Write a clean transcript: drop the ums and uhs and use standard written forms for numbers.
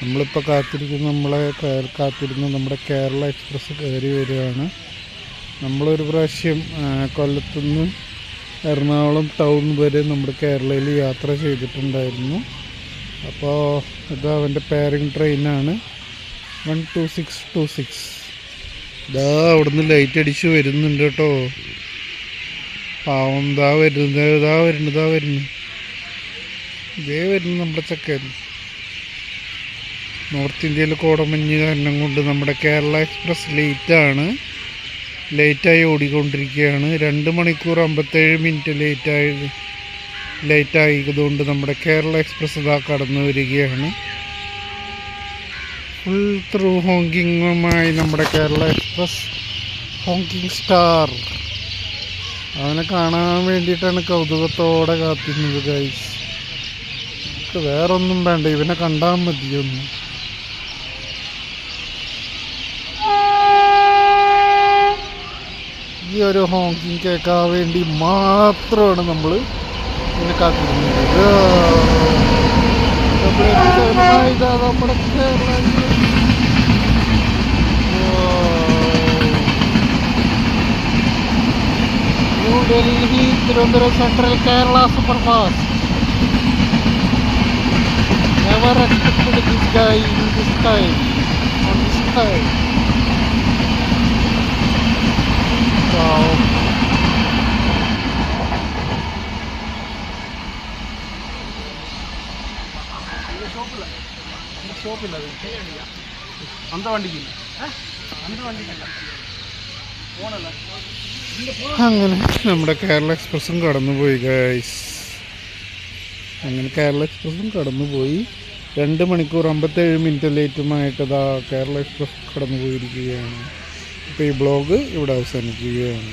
നമ്മളിപ്പോൾ കാത്തിരുന്ന് നമ്മുടെ കേരള എക്സ്പ്രസ് കയറി വരികയാണ്. നമ്മളൊരു പ്രാവശ്യം കൊല്ലത്തുനിന്ന് എറണാകുളം ടൗൺ വരെ നമ്മുടെ കേരളയിൽ യാത്ര ചെയ്തിട്ടുണ്ടായിരുന്നു. അപ്പോൾ ഇത് അവൻ്റെ പെയറിംഗ് ട്രെയിനാണ് 12626. ഇതാ അവിടുന്ന് ലൈറ്റ് അടിച്ച് വരുന്നുണ്ട് കേട്ടോ. പാവം ഇതാ വരുന്നു നമ്മുടെ ചക്കൻ. നോർത്ത് ഇന്ത്യയിൽ കോടമഞ്ഞ് കാരണം കൊണ്ട് നമ്മുടെ കേരള എക്സ്പ്രസ് ലേറ്റായി ഓടിക്കൊണ്ടിരിക്കുകയാണ്. 2 മണിക്കൂർ 57 മിനിറ്റ് ലേറ്റായതുകൊണ്ട് നമ്മുടെ കേരള എക്സ്പ്രസ് ഇതാ കടന്നു വരികയാണ്. ഫുൾ ത്രൂ ഹോങ്കിങ്ങുമായി നമ്മുടെ കേരള എക്സ്പ്രസ് ഹോങ്കിങ് സ്റ്റാർ. അവനെ കാണാൻ വേണ്ടിയിട്ടാണ് കൗതുകത്തോടെ കാത്തിരുന്നത് ഗൈസ്. നമുക്ക് വേറൊന്നും വേണ്ട, ഇവനെ കണ്ടാൽ മതിയൊന്നും. ഈ ഒരു ഹോങ്കിങ് കേൾക്കാൻ വേണ്ടി മാത്രമാണ് നമ്മൾ ഇതിനെ കാത്തിരുന്നത്. നമ്മുടെ new Delhi Thiruvananthapuram central Kerala super fast. Never expected this guy in this time, on this time. Wow. അങ്ങനെ നമ്മുടെ കേരള എക്സ്പ്രസും കടന്നുപോയി ഗൈസ്. അങ്ങനെ കേരള എക്സ്പ്രസും കടന്നുപോയി. 2 മണിക്കൂർ 57 മിനിറ്റ് ലേറ്റുമായിട്ട് കേരള എക്സ്പ്രസ് കടന്നു പോയിരിക്കുകയാണ്. അപ്പോൾ ഈ ബ്ലോഗ് ഇവിടെ അവസാനിക്കുകയാണ്.